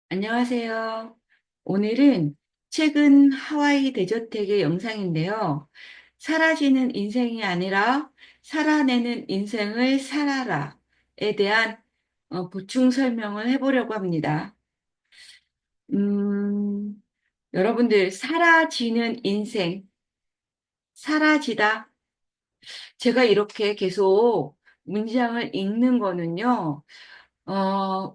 안녕하세요. 오늘은 최근 하와이 대저택의 영상인데요. 사라지는 인생이 아니라 살아내는 인생을 살아라에 대한 보충 설명을 해보려고 합니다. 음, 여러분들, 사라지는 인생, 사라지다. 제가 이렇게 계속 문장을 읽는 거는요.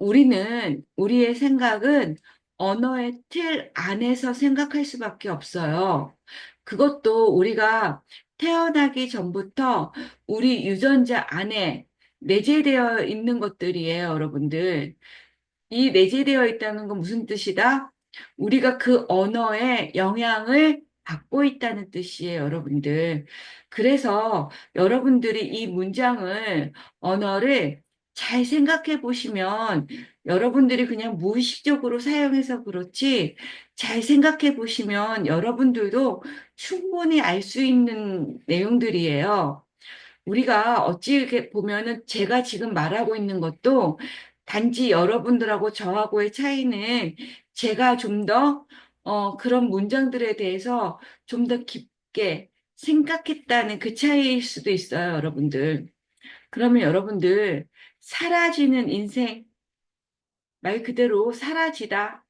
우리의 생각은 언어의 틀 안에서 생각할 수밖에 없어요. 그것도 우리가 태어나기 전부터 우리 유전자 안에 내재되어 있는 것들이에요, 여러분들. 이 내재되어 있다는 건 무슨 뜻이다? 우리가 그 언어에 영향을 받고 있다는 뜻이에요, 여러분들. 그래서 여러분들이 이 문장을, 언어를 잘 생각해 보시면 여러분들이 그냥 무의식적으로 사용해서 그렇지 잘 생각해 보시면 여러분들도 충분히 알 수 있는 내용들이에요. 우리가 어찌 이렇게 보면은 제가 지금 말하고 있는 것도 단지 여러분들하고 저하고의 차이는 제가 좀 더, 그런 문장들에 대해서 좀 더 깊게 생각했다는 그 차이일 수도 있어요, 여러분들. 그러면 여러분들, 사라지는 인생, 말 그대로 사라지다.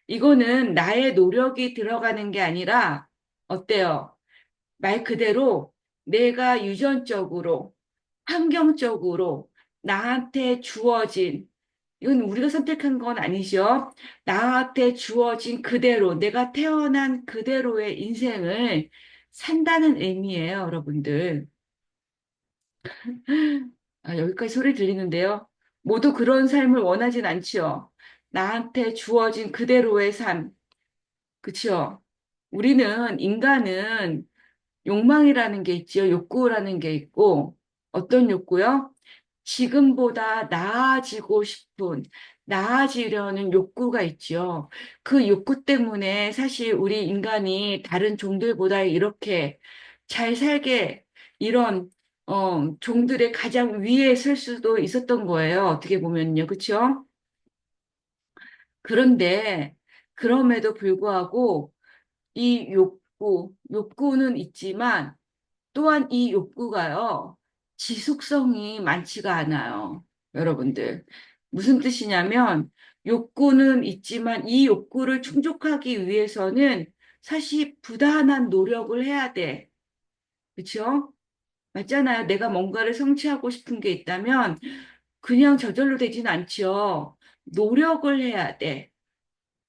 이거는 나의 노력이 들어가는 게 아니라, 어때요? 말 그대로 내가 유전적으로, 환경적으로 나한테 주어진, 이건 우리가 선택한 건 아니죠. 나한테 주어진 그대로, 내가 태어난 그대로의 인생을 산다는 의미예요, 여러분들. 여기까지 소리 들리는데요. 모두 그런 삶을 원하진 않지요. 나한테 주어진 그대로의 삶, 그치요? 인간은 욕망이라는 게 있지요. 욕구라는 게 있고, 어떤 욕구요? 지금보다 나아지고 싶은, 나아지려는 욕구가 있지요. 그 욕구 때문에 사실 우리 인간이 다른 종들보다 이렇게 잘 살게, 이런, 종들의 가장 위에 설 수도 있었던 거예요. 어떻게 보면요. 그쵸? 그런데, 그럼에도 불구하고, 이 욕구는 있지만, 또한 이 욕구가요, 지속성이 많지가 않아요. 여러분들. 무슨 뜻이냐면, 욕구는 있지만 이 욕구를 충족하기 위해서는 사실 부단한 노력을 해야 돼. 그쵸? 맞잖아요. 내가 뭔가를 성취하고 싶은 게 있다면 그냥 저절로 되진 않죠. 노력을 해야 돼.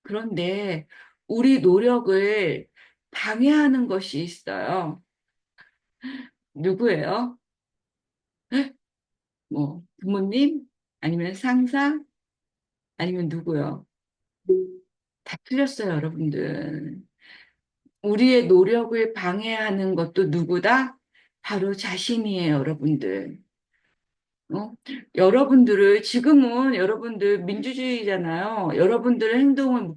그런데 우리 노력을 방해하는 것이 있어요. 누구예요? 뭐, 부모님? 아니면 상사? 아니면 누구요? 다 틀렸어요, 여러분들. 우리의 노력을 방해하는 것도 누구다? 바로 자신이에요, 여러분들. 어? 지금은 여러분들 민주주의잖아요. 여러분들의 행동을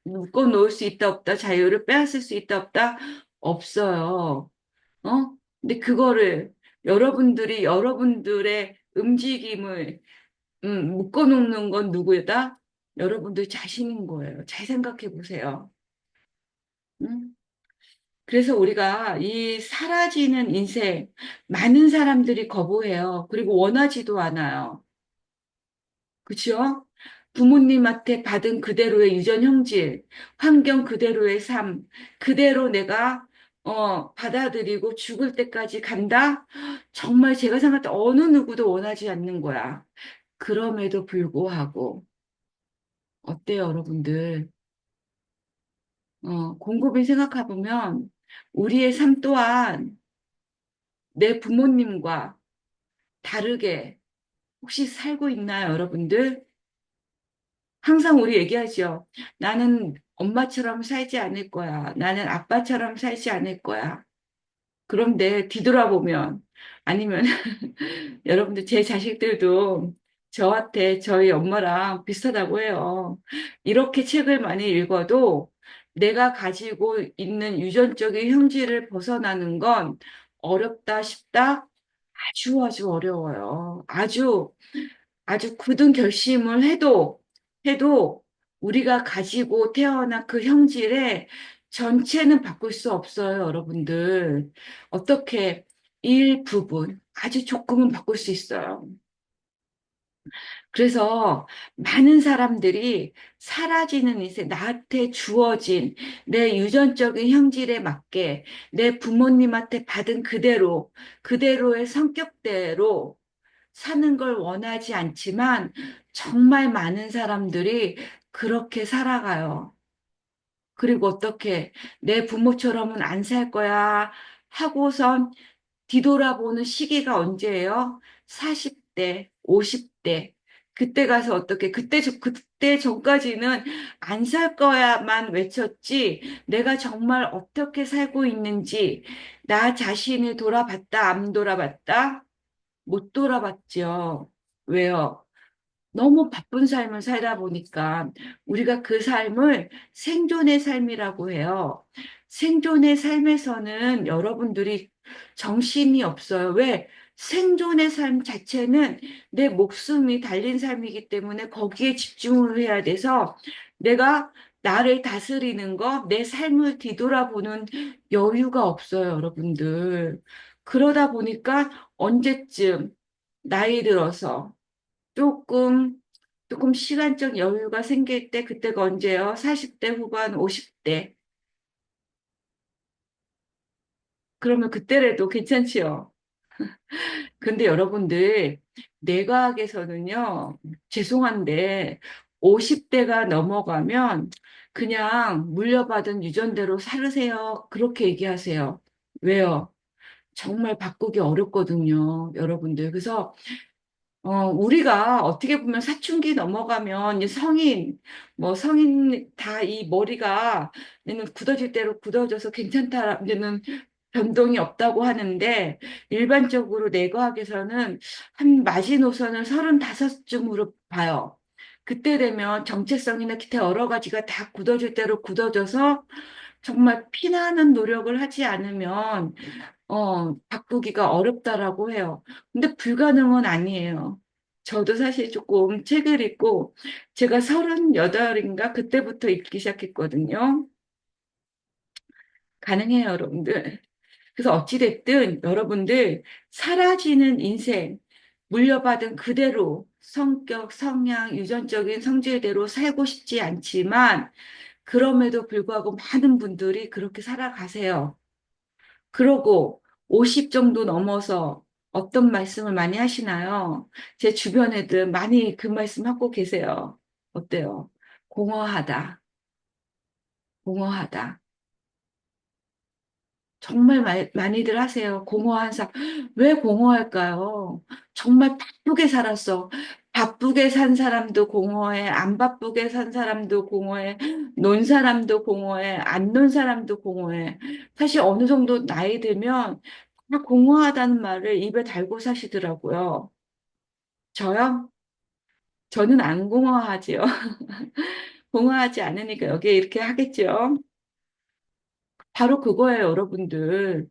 묶어놓을 수 있다, 없다, 자유를 빼앗을 수 있다, 없다? 없어요. 어? 근데 그거를 여러분들이 여러분들의 움직임을 묶어놓는 건 누구다? 여러분들 자신인 거예요. 잘 생각해 보세요. 음? 그래서 우리가 이 사라지는 인생, 많은 사람들이 거부해요. 그리고 원하지도 않아요. 그쵸? 부모님한테 받은 그대로의 유전 형질, 환경 그대로의 삶, 그대로 내가 받아들이고 죽을 때까지 간다? 정말 제가 생각할 때 어느 누구도 원하지 않는 거야. 그럼에도 불구하고, 어때요, 여러분들? 곰곰이 생각해보면, 우리의 삶 또한 내 부모님과 다르게 혹시 살고 있나요, 여러분들? 항상 우리 얘기하죠. 나는 엄마처럼 살지 않을 거야. 나는 아빠처럼 살지 않을 거야. 그런데 뒤돌아보면, 아니면 여러분들 제 자식들도 저한테 저희 엄마랑 비슷하다고 해요. 이렇게 책을 많이 읽어도 내가 가지고 있는 유전적인 형질을 벗어나는 건 어렵다 싶다? 아주 아주 어려워요. 아주 굳은 결심을 해도 우리가 가지고 태어난 그 형질의 전체는 바꿀 수 없어요, 여러분들. 어떻게 일부분, 아주 조금은 바꿀 수 있어요. 그래서 많은 사람들이 사라지는 인생, 나한테 주어진 내 유전적인 형질에 맞게 내 부모님한테 받은 그대로, 그대로의 성격대로 사는 걸 원하지 않지만 정말 많은 사람들이 그렇게 살아가요. 그리고 어떻게 내 부모처럼은 안 살 거야 하고선 뒤돌아보는 시기가 언제예요? 40대, 50대. 그때 가서 어떻게, 그때 전까지는 안 살 거야만 외쳤지, 내가 정말 어떻게 살고 있는지, 나 자신을 돌아봤다, 안 돌아봤다? 못 돌아봤죠. 왜요? 너무 바쁜 삶을 살다 보니까 우리가 그 삶을 생존의 삶이라고 해요. 생존의 삶에서는 여러분들이 정신이 없어요. 왜? 생존의 삶 자체는 내 목숨이 달린 삶이기 때문에 거기에 집중을 해야 돼서 내가 나를 다스리는 거, 내 삶을 뒤돌아보는 여유가 없어요, 여러분들. 그러다 보니까 언제쯤 나이 들어서 조금, 조금 시간적 여유가 생길 때, 그때가 언제요? 40대 후반, 50대. 그러면 그때라도 괜찮지요? 근데 여러분들, 내과학에서는요, 죄송한데, 50대가 넘어가면 그냥 물려받은 유전대로 살으세요. 그렇게 얘기하세요. 왜요? 정말 바꾸기 어렵거든요, 여러분들. 그래서 우리가 어떻게 보면 사춘기 넘어가면 이제 성인, 뭐 성인 다 이 머리가 얘는 굳어질 대로 굳어져서 괜찮다, 이제는 변동이 없다고 하는데 일반적으로 내과학에서는 한 마지노선을 35쯤으로 봐요. 그때 되면 정체성이나 기타 여러 가지가 다 굳어질 대로 굳어져서 정말 피나는 노력을 하지 않으면 바꾸기가 어렵다라고 해요. 근데 불가능은 아니에요. 저도 사실 조금 책을 읽고 제가 38인가 그때부터 읽기 시작했거든요. 가능해요, 여러분들. 그래서 어찌됐든 여러분들 사라지는 인생, 물려받은 그대로 성격, 성향, 유전적인 성질대로 살고 싶지 않지만 그럼에도 불구하고 많은 분들이 그렇게 살아가세요. 그러고 50 정도 넘어서 어떤 말씀을 많이 하시나요? 제 주변 애들 많이 그 말씀 하고 계세요. 어때요? 공허하다, 공허하다. 정말 많이들 하세요. 공허한 삶. 왜 공허할까요? 정말 바쁘게 살았어. 바쁘게 산 사람도 공허해. 안 바쁘게 산 사람도 공허해. 논 사람도 공허해. 안 논 사람도 공허해. 사실 어느 정도 나이 들면 다 공허하다는 말을 입에 달고 사시더라고요. 저요? 저는 안 공허하지요. 공허하지 않으니까 여기에 이렇게 하겠죠. 바로 그거예요, 여러분들.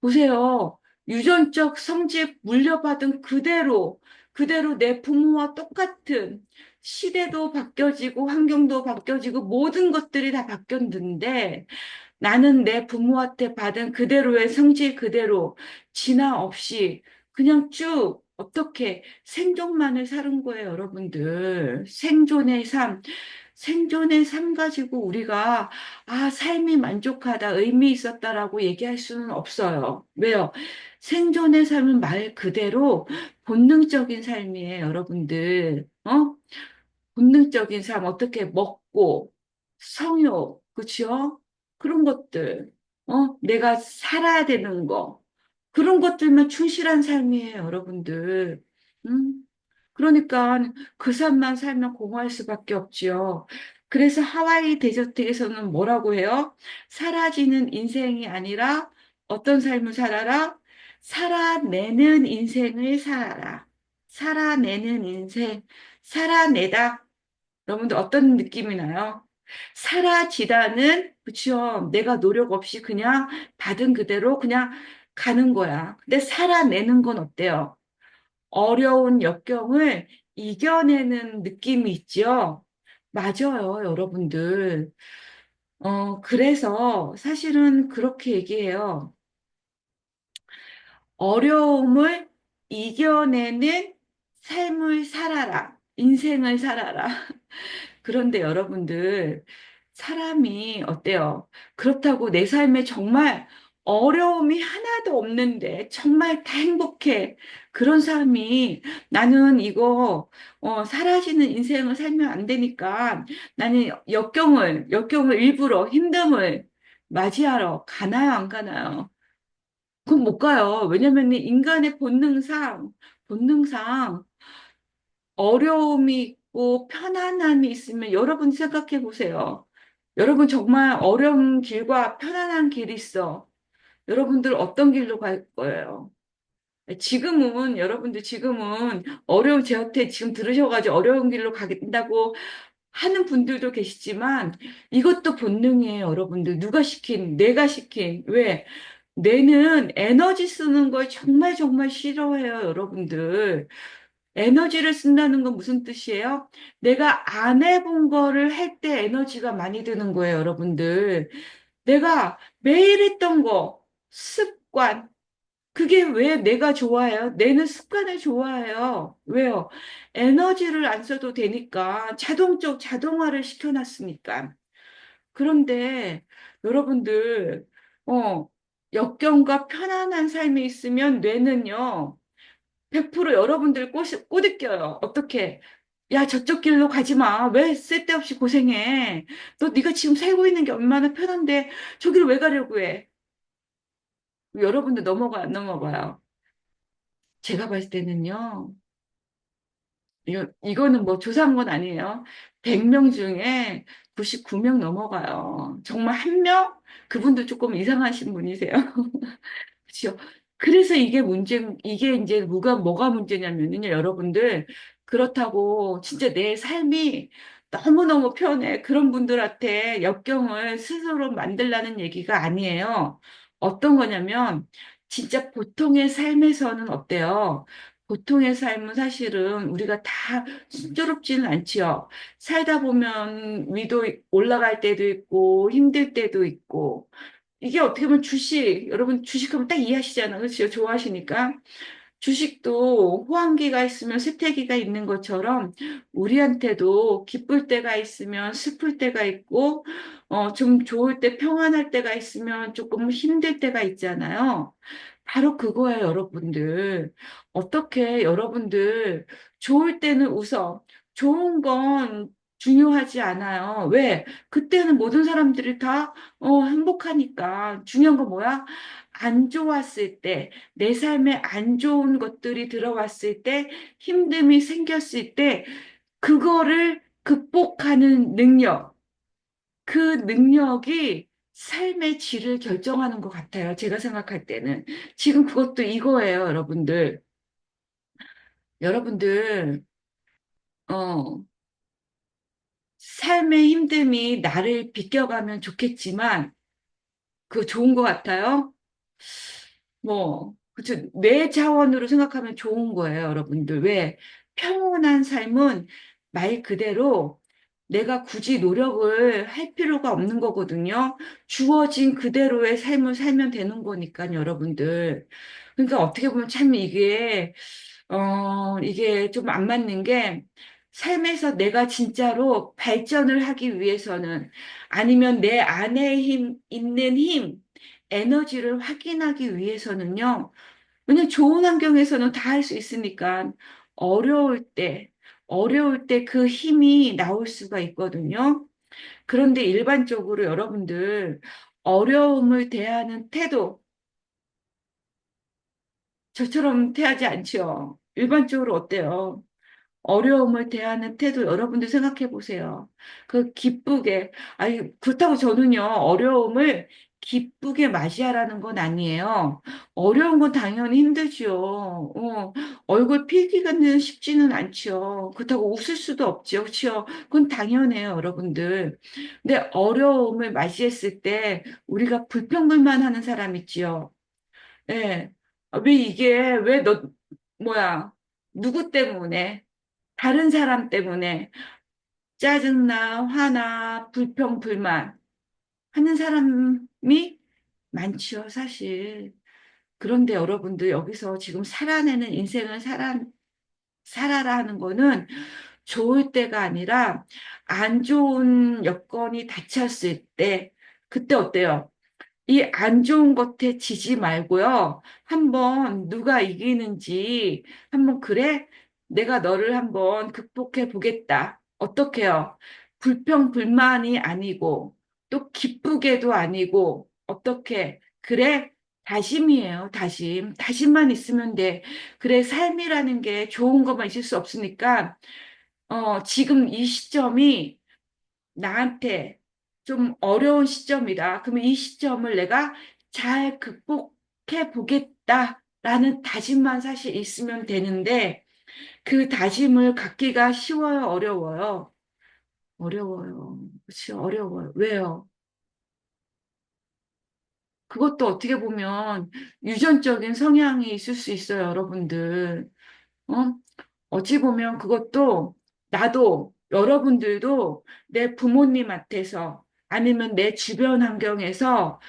보세요. 유전적 성질 물려받은 그대로, 그대로 내 부모와 똑같은 시대도 바뀌어지고 환경도 바뀌어지고 모든 것들이 다 바뀌었는데 나는 내 부모한테 받은 그대로의 성질 그대로 진화 없이 그냥 쭉 어떻게 생존만을 사는 거예요, 여러분들. 생존의 삶. 생존의 삶 가지고 우리가 삶이 만족하다, 의미 있었다라고 얘기할 수는 없어요. 왜요? 생존의 삶은 말 그대로 본능적인 삶이에요, 여러분들. 본능적인 삶, 어떻게 먹고, 성욕, 그치요? 그런 것들, 내가 살아야 되는 거, 그런 것들만 충실한 삶이에요, 여러분들. 음? 그러니까 그 삶만 살면 공허할 수밖에 없지요. 그래서 하와이 데저트에서는 뭐라고 해요? 사라지는 인생이 아니라 어떤 삶을 살아라? 살아내는 인생을 살아라. 살아내는 인생, 살아내다. 여러분들 어떤 느낌이 나요? 사라지다는, 그쵸? 내가 노력 없이 그냥 받은 그대로 그냥 가는 거야. 근데 살아내는 건 어때요? 어려운 역경을 이겨내는 느낌이 있죠? 맞아요, 여러분들. 그래서 사실은 그렇게 얘기해요. 어려움을 이겨내는 삶을 살아라. 인생을 살아라. 그런데 여러분들, 사람이 어때요? 그렇다고 내 삶에 정말 어려움이 하나도 없는데 정말 다 행복해. 그런 사람이 나는 이거 사라지는 인생을 살면 안 되니까 나는 역경을 일부러 힘듦을 맞이하러 가나요, 안 가나요? 그건 못 가요. 왜냐면 인간의 본능상 어려움이 있고 편안함이 있으면 여러분 생각해 보세요. 여러분 정말 어려운 길과 편안한 길이 있어. 여러분들 어떤 길로 갈 거예요? 여러분들 지금은 어려운 제한테 지금 들으셔가지고 어려운 길로 가겠다고 하는 분들도 계시지만 이것도 본능이에요, 여러분들. 내가 시킨. 왜? 뇌는 에너지 쓰는 걸 정말 정말 싫어해요, 여러분들. 에너지를 쓴다는 건 무슨 뜻이에요? 내가 안 해본 거를 할 때 에너지가 많이 드는 거예요, 여러분들. 내가 매일 했던 거, 습관. 그게 왜 내가 좋아해요? 뇌는 습관을 좋아해요. 왜요? 에너지를 안 써도 되니까 자동화를 시켜놨으니까. 그런데 여러분들, 어, 역경과 편안한 삶이 있으면 뇌는요, 100% 여러분들 꼬드겨요. 어떻게? 야, 저쪽 길로 가지 마. 왜 쓸데없이 고생해? 네가 지금 살고 있는 게 얼마나 편한데 저기를 왜 가려고 해? 여러분들 넘어가 안 넘어가요? 제가 봤을 때는요. 이거는 뭐 조사한 건 아니에요. 100명 중에 99명 넘어가요. 정말 한 명? 그분도 조금 이상하신 분이세요. 그렇죠. 그래서 이게 이제 뭐가 문제냐면요, 여러분들. 그렇다고 진짜 내 삶이 너무너무 편해. 그런 분들한테 역경을 스스로 만들라는 얘기가 아니에요. 어떤 거냐면, 진짜 보통의 삶에서는 어때요? 보통의 삶은 사실은 우리가 다 순조롭지는 않지요. 살다 보면 위도 올라갈 때도 있고, 힘들 때도 있고, 이게 어떻게 보면 여러분 주식하면 딱 이해하시잖아요. 그렇죠? 좋아하시니까. 주식도 호황기가 있으면 쇠퇴기가 있는 것처럼 우리한테도 기쁠 때가 있으면 슬플 때가 있고, 좀 좋을 때 평안할 때가 있으면 조금 힘들 때가 있잖아요. 바로 그거예요, 여러분들. 어떻게 여러분들 좋을 때는 웃어. 좋은 건 중요하지 않아요. 왜? 그때는 모든 사람들이 다 행복하니까. 중요한 건 뭐야? 안 좋았을 때, 내 삶에 안 좋은 것들이 들어왔을 때, 힘듦이 생겼을 때, 그거를 극복하는 능력, 그 능력이 삶의 질을 결정하는 것 같아요. 제가 생각할 때는. 지금 그것도 이거예요, 여러분들. 여러분들, 어, 삶의 힘듦이 나를 비껴가면 좋겠지만, 그거 좋은 것 같아요? 그쵸. 내 차원으로 생각하면 좋은 거예요, 여러분들. 왜? 평온한 삶은 말 그대로 내가 굳이 노력을 할 필요가 없는 거거든요. 주어진 그대로의 삶을 살면 되는 거니까요, 여러분들. 그러니까 어떻게 보면 참 이게 좀 안 맞는 게 삶에서 내가 진짜로 발전을 하기 위해서는 아니면 내 안에 있는 에너지를 확인하기 위해서는요. 왜냐면 좋은 환경에서는 다 할 수 있으니까 어려울 때, 어려울 때 그 힘이 나올 수가 있거든요. 그런데 일반적으로 여러분들 어려움을 대하는 태도, 저처럼 대하지 않죠. 일반적으로 어때요? 어려움을 대하는 태도 여러분들 생각해 보세요. 기쁘게, 아니, 그렇다고 저는요, 어려움을 기쁘게 맞이하라는 건 아니에요. 어려운 건 당연히 힘들죠. 얼굴 필기가는 쉽지는 않죠. 그렇다고 웃을 수도 없죠. 그렇죠? 그건 당연해요, 여러분들. 근데 어려움을 맞이했을 때 우리가 불평불만하는 사람 있지요. 예. 왜 너, 뭐야, 누구 때문에? 다른 사람 때문에. 짜증나, 화나, 불평, 불만 하는 사람이 많지요, 사실. 그런데 여러분들 여기서 지금 살아내는 인생을 살아라 하는 거는 좋을 때가 아니라 안 좋은 여건이 닥쳤을 때, 그때 어때요? 이 안 좋은 것에 지지 말고요. 한번 누가 이기는지 한번 그래? 내가 너를 한번 극복해 보겠다. 어떻게요? 불평, 불만이 아니고 또 기쁘게도 아니고 어떻게? 그래? 다짐이에요, 다짐. 다짐만 있으면 돼. 그래, 삶이라는 게 좋은 것만 있을 수 없으니까, 지금 이 시점이 나한테 좀 어려운 시점이다. 그러면 이 시점을 내가 잘 극복해 보겠다라는 다짐만 사실 있으면 되는데 그 다짐을 갖기가 쉬워요, 어려워요? 어려워요. 그렇지, 어려워요. 왜요? 그것도 어떻게 보면 유전적인 성향이 있을 수 있어요, 여러분들. 어? 어찌 보면 그것도 나도 여러분들도 내 부모님한테서 아니면 내 주변 환경에서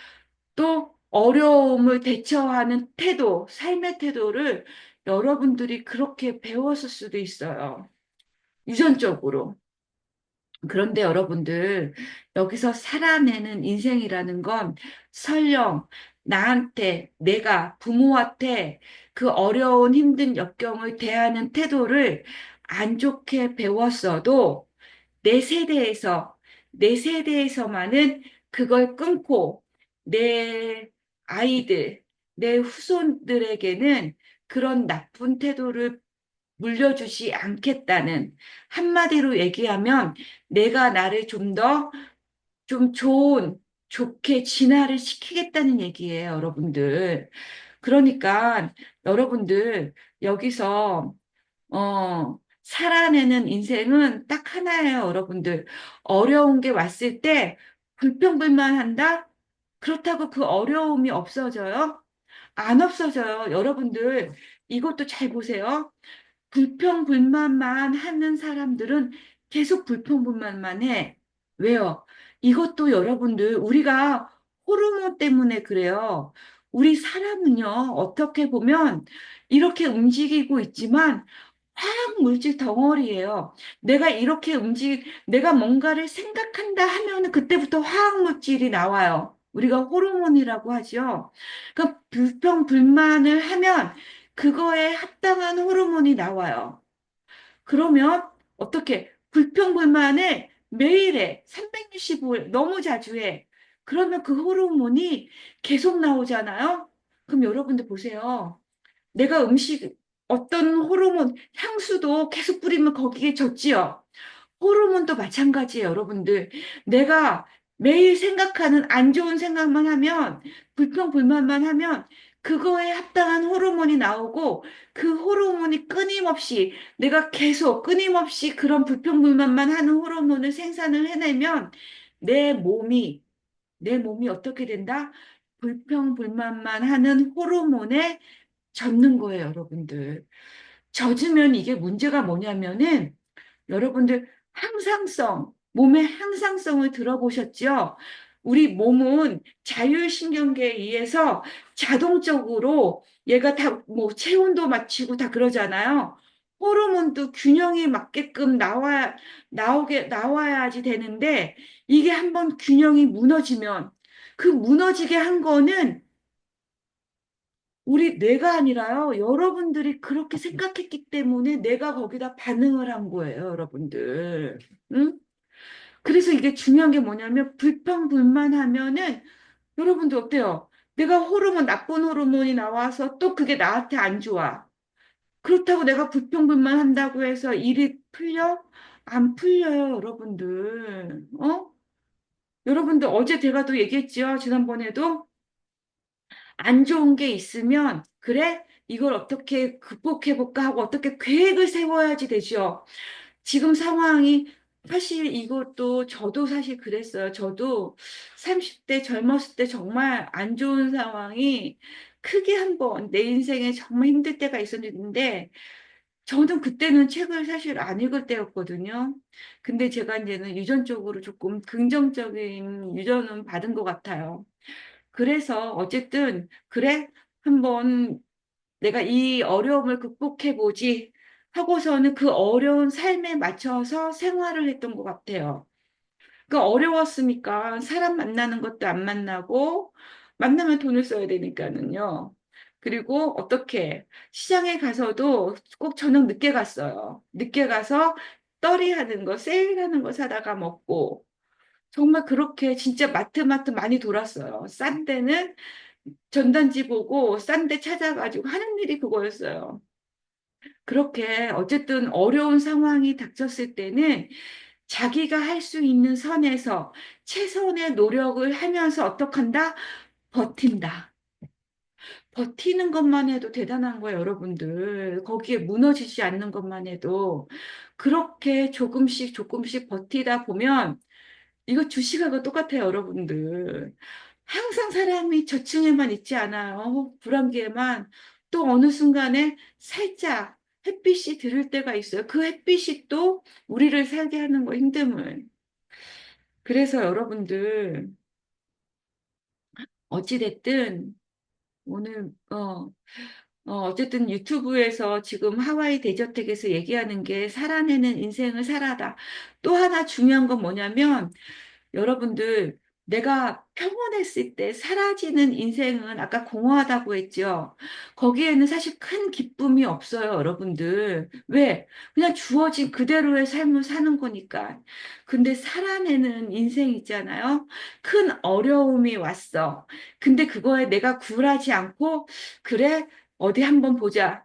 또 어려움을 대처하는 태도, 삶의 태도를 여러분들이 그렇게 배웠을 수도 있어요. 유전적으로. 그런데 여러분들, 여기서 살아내는 인생이라는 건 설령 나한테, 내가 부모한테 그 어려운 힘든 역경을 대하는 태도를 안 좋게 배웠어도 내 세대에서, 내 세대에서만은 그걸 끊고 내 아이들, 내 후손들에게는 그런 나쁜 태도를 물려주지 않겠다는 한마디로 얘기하면 내가 나를 좀 더 좀 좋게 진화를 시키겠다는 얘기예요, 여러분들. 그러니까 여러분들 여기서 살아내는 인생은 딱 하나예요, 여러분들. 어려운 게 왔을 때 불평불만한다? 그렇다고 그 어려움이 없어져요? 안 없어져요. 여러분들 이것도 잘 보세요. 불평불만만 하는 사람들은 계속 불평불만만 해. 왜요? 이것도 여러분들, 우리가 호르몬 때문에 그래요. 우리 사람은요, 어떻게 보면 이렇게 움직이고 있지만 화학 물질 덩어리예요. 내가 뭔가를 생각한다 하면 그때부터 화학 물질이 나와요. 우리가 호르몬이라고 하죠. 그러니까 불평불만을 하면 그거에 합당한 호르몬이 나와요. 그러면 어떻게 불평불만을 매일 해. 365일 너무 자주 해. 그러면 그 호르몬이 계속 나오잖아요. 그럼 여러분들 보세요. 내가 어떤 호르몬, 향수도 계속 뿌리면 거기에 젖지요. 호르몬도 마찬가지예요, 여러분들. 내가 매일 생각하는 안 좋은 생각만 하면, 불평불만만 하면, 그거에 합당한 호르몬이 나오고, 그 호르몬이 끊임없이, 내가 계속 끊임없이 그런 불평불만만 하는 호르몬을 생산을 해내면, 내 몸이, 내 몸이 어떻게 된다? 불평불만만 하는 호르몬에 젖는 거예요, 여러분들. 젖으면 이게 문제가 뭐냐면은, 여러분들 항상성, 몸의 항상성을 들어보셨죠? 우리 몸은 자율신경계에 의해서 자동적으로 얘가 다 뭐 체온도 맞추고 다 그러잖아요. 호르몬도 균형이 맞게끔 나와야지 되는데 이게 한번 균형이 무너지면 그 무너지게 한 거는 우리 뇌가 아니라요. 여러분들이 그렇게 생각했기 때문에 내가 거기다 반응을 한 거예요, 여러분들. 응? 그래서 이게 중요한 게 뭐냐면 불평불만하면은 여러분들 어때요? 내가 나쁜 호르몬이 나와서 또 그게 나한테 안 좋아. 그렇다고 내가 불평불만한다고 해서 일이 풀려? 안 풀려요, 여러분들. 어? 여러분들 어제 제가 또 얘기했죠, 지난번에도. 안 좋은 게 있으면, 그래? 이걸 어떻게 극복해볼까 하고 어떻게 계획을 세워야지 되죠. 지금 상황이 사실 이것도 저도 사실 그랬어요. 저도 30대 젊었을 때 정말 안 좋은 상황이 크게 한번 내 인생에 정말 힘들 때가 있었는데 저는 그때는 책을 사실 안 읽을 때였거든요. 근데 제가 이제는 유전적으로 조금 긍정적인 유전은 받은 것 같아요. 그래서 어쨌든, 그래, 한번 내가 이 어려움을 극복해보지 하고서는 그 어려운 삶에 맞춰서 생활을 했던 것 같아요. 그 어려웠으니까 사람 만나는 것도 안 만나고, 만나면 돈을 써야 되니까는요. 그리고 어떻게 시장에 가서도 꼭 저녁 늦게 갔어요. 늦게 가서 떨이 하는 거, 세일하는 거 사다가 먹고, 정말 그렇게 진짜 마트 많이 돌았어요. 싼 데는 전단지 보고 싼 데 찾아가지고 하는 일이 그거였어요. 그렇게 어쨌든 어려운 상황이 닥쳤을 때는 자기가 할 수 있는 선에서 최선의 노력을 하면서 어떡한다? 버틴다. 버티는 것만 해도 대단한 거예요, 여러분들. 거기에 무너지지 않는 것만 해도. 그렇게 조금씩 조금씩 버티다 보면 이거 주식하고 똑같아요, 여러분들. 항상 사람이 저층에만 있지 않아요. 불안기에만. 또 어느 순간에 살짝 햇빛이 들을 때가 있어요. 그 햇빛이 또 우리를 살게 하는 거 힘듦을. 그래서 여러분들, 어찌됐든, 오늘, 어쨌든 유튜브에서 지금 하와이 대저택에서 얘기하는 게 살아내는 인생을 살아다. 또 하나 중요한 건 뭐냐면, 여러분들, 내가 평온했을 때 사라지는 인생은 아까 공허하다고 했죠. 거기에는 사실 큰 기쁨이 없어요, 여러분들. 왜? 그냥 주어진 그대로의 삶을 사는 거니까. 근데 살아내는 인생 있잖아요. 큰 어려움이 왔어. 근데 그거에 내가 굴하지 않고, 그래, 어디 한번 보자.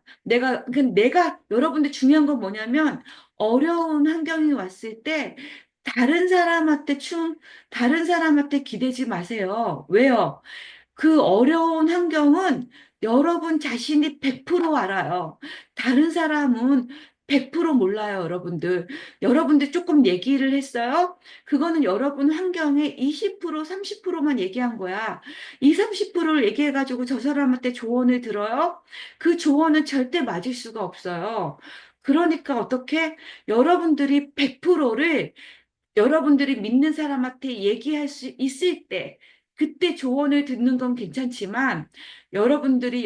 여러분들 중요한 건 뭐냐면, 어려운 환경이 왔을 때, 다른 사람한테 다른 사람한테 기대지 마세요. 왜요? 그 어려운 환경은 여러분 자신이 100% 알아요. 다른 사람은 100% 몰라요, 여러분들. 여러분들 조금 얘기를 했어요? 그거는 여러분 환경의 20%, 30%만 얘기한 거야. 이 30%를 얘기해가지고 저 사람한테 조언을 들어요? 그 조언은 절대 맞을 수가 없어요. 그러니까 어떻게 여러분들이 100%를 여러분들이 믿는 사람한테 얘기할 수 있을 때, 그때 조언을 듣는 건 괜찮지만, 여러분들이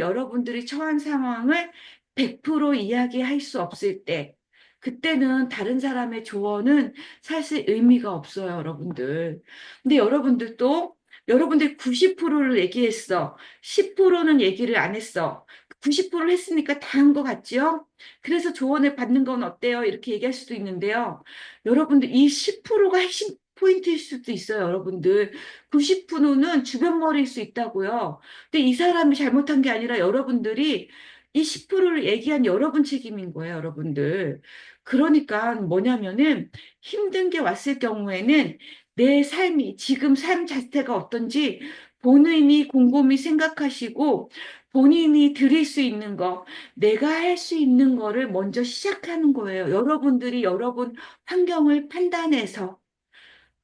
처한 상황을 100% 이야기할 수 없을 때, 그때는 다른 사람의 조언은 사실 의미가 없어요, 여러분들. 근데 여러분들 90%를 얘기했어. 10%는 얘기를 안 했어. 90%를 했으니까 다 한 것 같지요? 그래서 조언을 받는 건 어때요? 이렇게 얘기할 수도 있는데요. 여러분들 이 10%가 핵심 포인트일 수도 있어요, 여러분들. 90%는 주변머리일 수 있다고요. 근데 이 사람이 잘못한 게 아니라 여러분들이 이 10%를 얘기한 여러분 책임인 거예요, 여러분들. 그러니까 뭐냐면은 힘든 게 왔을 경우에는 내 삶이 지금 삶 자체가 어떤지 본인이 곰곰이 생각하시고 본인이 드릴 수 있는 거, 내가 할 수 있는 거를 먼저 시작하는 거예요. 여러분들이 여러분 환경을 판단해서.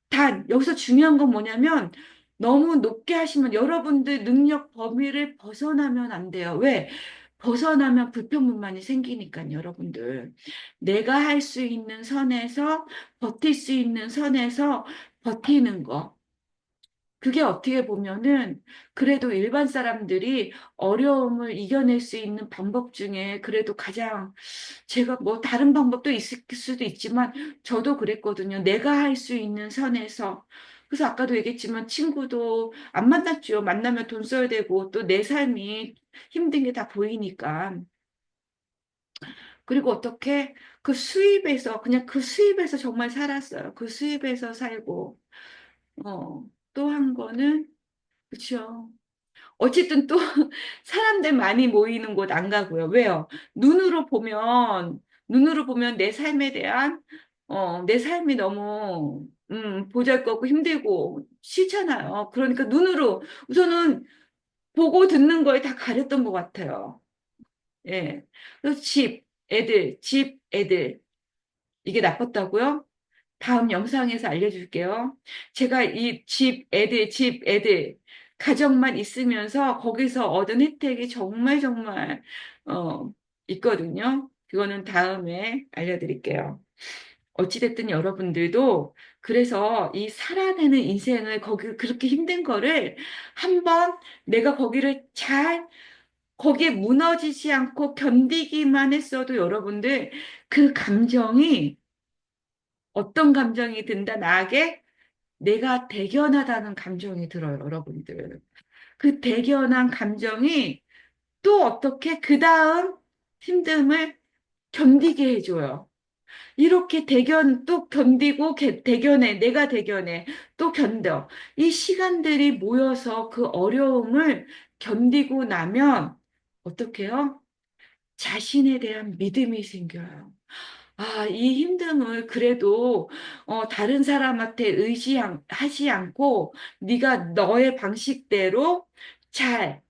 단, 여기서 중요한 건 뭐냐면, 너무 높게 하시면 여러분들 능력 범위를 벗어나면 안 돼요. 왜? 벗어나면 불평불만이 생기니까요, 여러분들. 내가 할 수 있는 선에서, 버틸 수 있는 선에서 버티는 거. 그게 어떻게 보면은 그래도 일반 사람들이 어려움을 이겨낼 수 있는 방법 중에 그래도 가장 제가 뭐 다른 방법도 있을 수도 있지만 저도 그랬거든요. 내가 할 수 있는 선에서. 그래서 아까도 얘기했지만 친구도 안 만났죠. 만나면 돈 써야 되고 또 내 삶이 힘든 게 다 보이니까. 그리고 어떻게 그냥 그 수입에서 정말 살았어요. 그 수입에서 살고, 또 한 거는, 그쵸. 어쨌든 또 사람들 많이 모이는 곳 안 가고요. 왜요? 눈으로 보면 내 삶이 너무, 보잘것없고 힘들고 싫잖아요. 그러니까 우선은 보고 듣는 거에 다 가렸던 것 같아요. 예. 그래서 집, 애들. 이게 나빴다고요? 다음 영상에서 알려줄게요. 제가 이 집, 애들, 가정만 있으면서 거기서 얻은 혜택이 정말, 정말, 어, 있거든요. 그거는 다음에 알려드릴게요. 어찌됐든 여러분들도 그래서 이 살아내는 인생을 거기 그렇게 힘든 거를 한번 내가 거기를 잘 거기에 무너지지 않고 견디기만 했어도 여러분들 그 감정이 어떤 감정이 든다 나에게 내가 대견하다는 감정이 들어요, 여러분들. 그 대견한 감정이 또 어떻게 그 다음 힘듦을 견디게 해줘요. 이렇게 또 견디고 대견해, 내가 대견해, 또 견뎌. 이 시간들이 모여서 그 어려움을 견디고 나면 어떻게 해요? 자신에 대한 믿음이 생겨요. 아, 이 힘듦을 그래도 다른 사람한테 의지하지 않고 네가 너의 방식대로 잘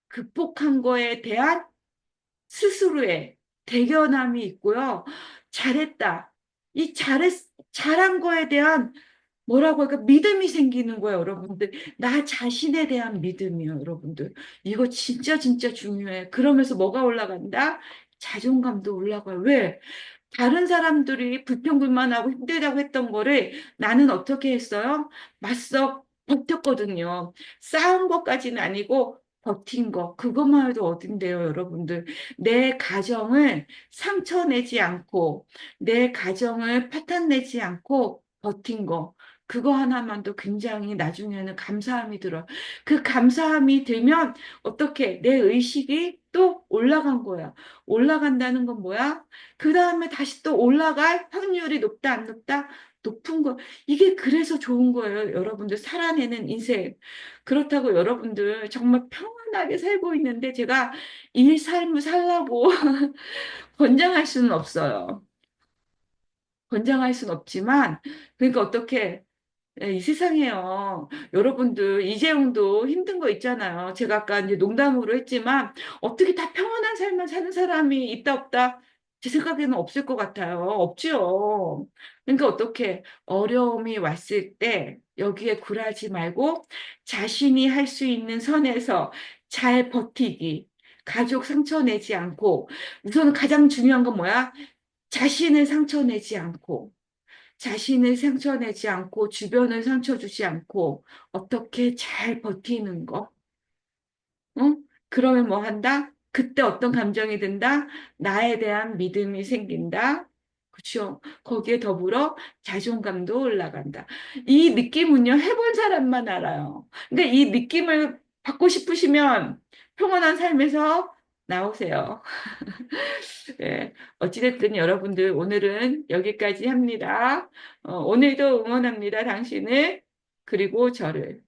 극복한 거에 대한 스스로의 대견함이 있고요. 잘했다. 잘한 거에 대한 뭐라고 할까? 믿음이 생기는 거예요, 여러분들. 나 자신에 대한 믿음이요, 여러분들. 이거 진짜 진짜 중요해. 그러면서 뭐가 올라간다? 자존감도 올라가요. 왜? 다른 사람들이 불평불만하고 힘들다고 했던 거를 나는 어떻게 했어요? 맞서 버텼거든요. 싸운 것까지는 아니고 버틴 거. 그것만 해도 어딘데요, 여러분들. 내 가정을 상처내지 않고, 내 가정을 파탄내지 않고 버틴 거. 그거 하나만도 굉장히 나중에는 감사함이 들어요. 그 감사함이 들면 어떻게 내 의식이 또 올라간 거야. 올라간다는 건 뭐야? 그 다음에 다시 또 올라갈 확률이 높다, 안 높다? 높은 거. 이게 그래서 좋은 거예요. 여러분들 살아내는 인생. 그렇다고 여러분들 정말 평안하게 살고 있는데 제가 이 삶을 살라고 권장할 수는 없어요. 권장할 수는 없지만, 그러니까 어떻게 이 세상에요. 여러분들, 이재용도 힘든 거 있잖아요. 제가 아까 이제 농담으로 했지만, 어떻게 다 평안한 삶을 사는 사람이 있다, 없다? 제 생각에는 없을 것 같아요. 없죠. 그러니까 어떻게, 어려움이 왔을 때, 여기에 굴하지 말고, 자신이 할 수 있는 선에서 잘 버티기. 가족 상처 내지 않고, 우선 가장 중요한 건 뭐야? 자신을 상처 내지 않고, 자신을 상처내지 않고 주변을 상처 주지 않고 어떻게 잘 버티는 거. 응? 그러면 뭐 한다? 그때 어떤 감정이 든다? 나에 대한 믿음이 생긴다. 그렇죠? 거기에 더불어 자존감도 올라간다. 이 느낌은요, 해본 사람만 알아요. 그러니까 이 느낌을 받고 싶으시면 평온한 삶에서 나오세요. 네, 어찌됐든 여러분들 오늘은 여기까지 합니다. 오늘도 응원합니다. 당신을 그리고 저를.